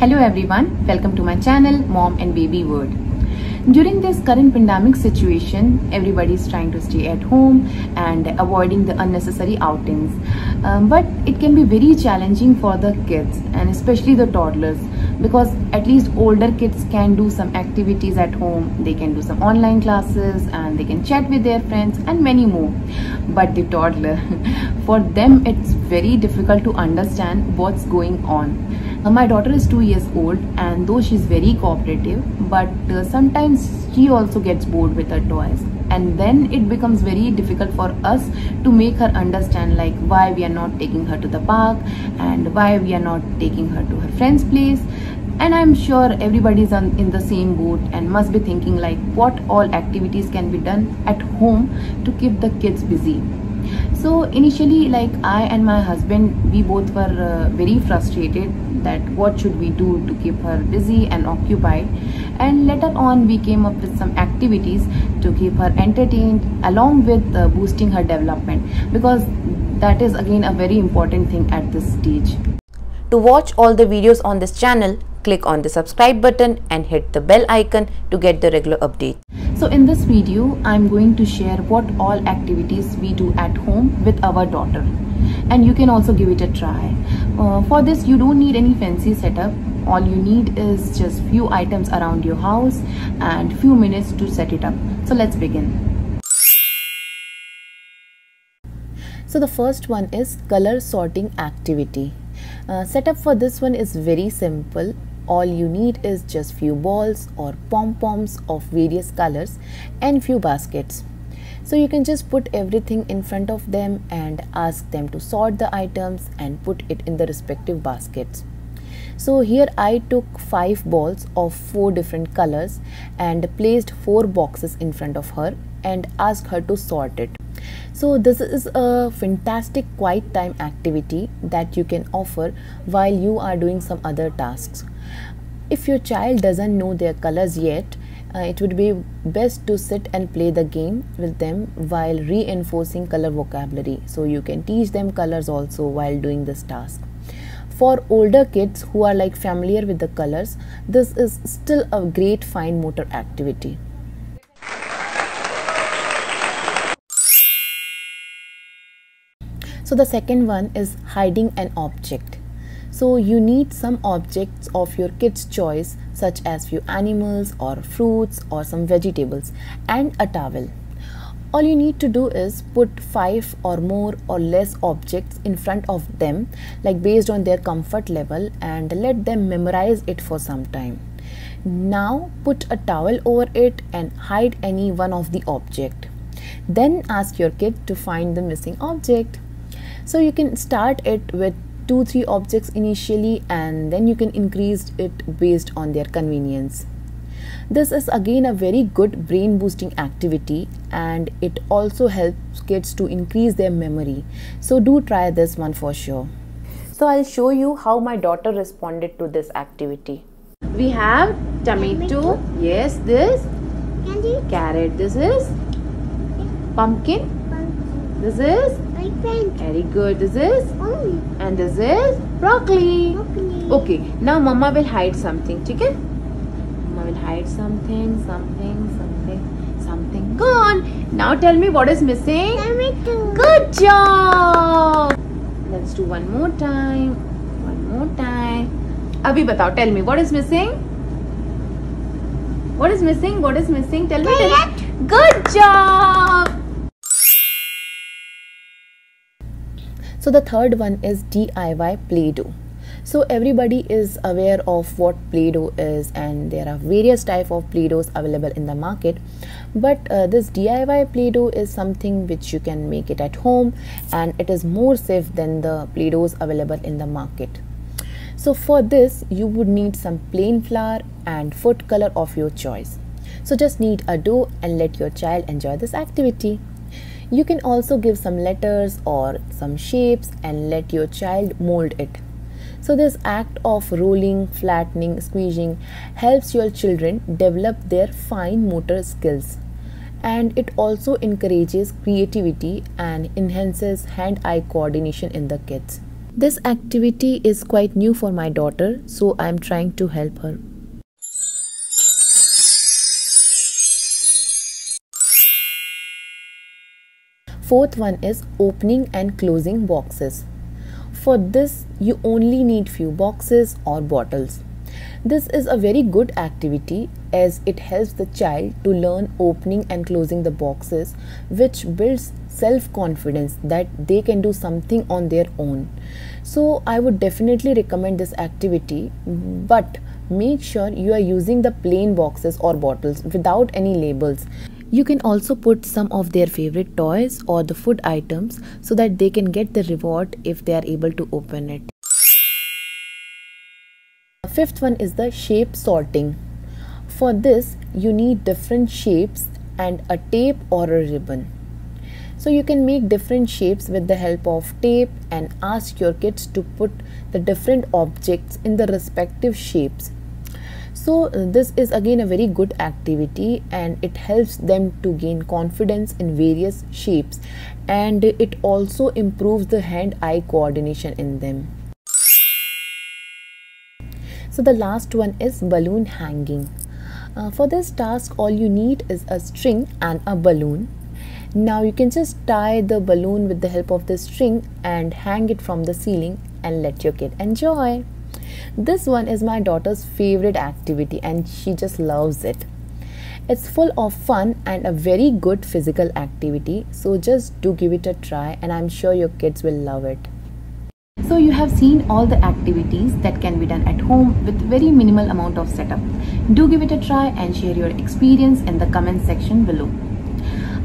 Hello everyone, welcome to my channel Mom and Baby World. During this current pandemic situation, everybody is trying to stay at home and avoiding the unnecessary outings. But it can be very challenging for the kids and especially the toddlers, because at least older kids can do some activities at home. They can do some online classes and they can chat with their friends and many more. But the toddler, for them it's very difficult to understand what's going on. My daughter is 2 years old, and though she's very cooperative, but sometimes she also gets bored with her toys, and then it becomes very difficult for us to make her understand like why we are not taking her to the park and why we are not taking her to her friend's place. And I'm sure everybody is in the same boat and must be thinking like what all activities can be done at home to keep the kids busy. So initially, like I and my husband, we both were very frustrated that what should we do to keep her busy and occupied, and later on we came up with some activities to keep her entertained along with boosting her development, because that is again a very important thing at this stage. To watch all the videos on this channel, click on the subscribe button and hit the bell icon to get the regular updates. So in this video, I'm going to share what all activities we do at home with our daughter, and you can also give it a try. For this, you don't need any fancy setup. All you need is just few items around your house and few minutes to set it up. So let's begin. So the first one is color sorting activity. Setup for this one is very simple. All you need is just few balls or pom-poms of various colors and few baskets. So you can just put everything in front of them and ask them to sort the items and put it in the respective baskets. So here I took 5 balls of 4 different colors and placed 4 boxes in front of her and asked her to sort it. So this is a fantastic quiet time activity that you can offer while you are doing some other tasks. If your child doesn't know their colors yet, it would be best to sit and play the game with them while reinforcing color vocabulary. So you can teach them colors also while doing this task. For older kids who are like familiar with the colors, this is still a great fine motor activity. So the second one is hiding an object. So you need some objects of your kids' choice, such as few animals or fruits or some vegetables and a towel. All you need to do is put 5 or more or less objects in front of them, like based on their comfort level, and let them memorize it for some time. Now put a towel over it and hide any one of the object. Then ask your kid to find the missing object. So you can start it with 2-3 objects initially, and then you can increase it based on their convenience. This is again a very good brain boosting activity, and it also helps kids to increase their memory. So do try this one for sure. So I'll show you how my daughter responded to this activity. We have tomato, yes, this Candy. carrot, this is pumpkin, this is very good, this is, and this is broccoli. Okay, now mama will hide something, okay? Mama will hide something. Go on. Now tell me what is missing. Tomato. Good job. Let's do one more time. Abhi batao, tell me what is missing. What is missing? Tell me. Carrot. Good job. So the third one is DIY Play-Doh. So everybody is aware of what Play-Doh is, and there are various types of Play-Dohs available in the market. But this DIY Play-Doh is something which you can make it at home, and it is more safe than the Play-Dohs available in the market. So for this, you would need some plain flour and food color of your choice. So just need a dough and let your child enjoy this activity. You can also give some letters or some shapes and let your child mold it. So this act of rolling, flattening, squeezing helps your children develop their fine motor skills, and it also encourages creativity and enhances hand-eye coordination in the kids. This activity is quite new for my daughter, so I am trying to help her. Fourth one is opening and closing boxes. For this, you only need few boxes or bottles. This is a very good activity as it helps the child to learn opening and closing the boxes, which builds self-confidence that they can do something on their own. So I would definitely recommend this activity, but make sure you are using the plain boxes or bottles without any labels. You can also put some of their favorite toys or the food items so that they can get the reward if they are able to open it. Fifth one is the shape sorting. For this, you need different shapes and a tape or a ribbon. So you can make different shapes with the help of tape and ask your kids to put the different objects in the respective shapes. So this is again a very good activity and it helps them to gain confidence in various shapes, and it also improves the hand-eye coordination in them. So the last one is balloon hanging. For this task, all you need is a string and a balloon. Now you can just tie the balloon with the help of the string and hang it from the ceiling and let your kid enjoy. This one is my daughter's favorite activity and she just loves it. It's full of fun and a very good physical activity, so just do give it a try and I'm sure your kids will love it. So you have seen all the activities that can be done at home with very minimal amount of setup. Do give it a try and share your experience in the comment section below.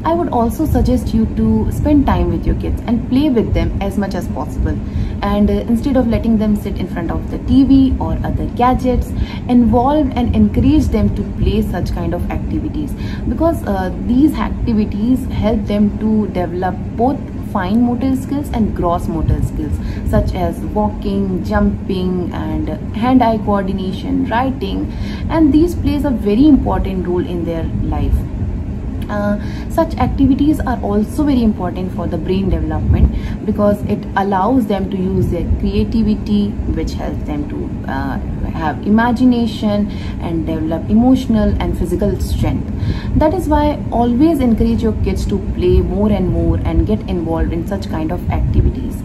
I would also suggest you to spend time with your kids and play with them as much as possible. And instead of letting them sit in front of the TV or other gadgets, involve and encourage them to play such kind of activities, because these activities help them to develop both fine motor skills and gross motor skills such as walking, jumping and hand-eye coordination, writing, and these plays a very important role in their life. Such activities are also very important for the brain development because it allows them to use their creativity, which helps them to have imagination and develop emotional and physical strength. That is why always encourage your kids to play more and more and get involved in such kind of activities.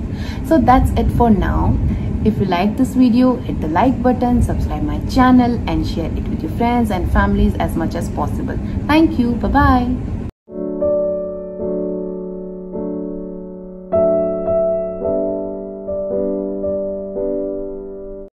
So that's it for now. If you like this video, hit the like button, subscribe my channel and share it with your friends and families as much as possible. Thank you. Bye-bye.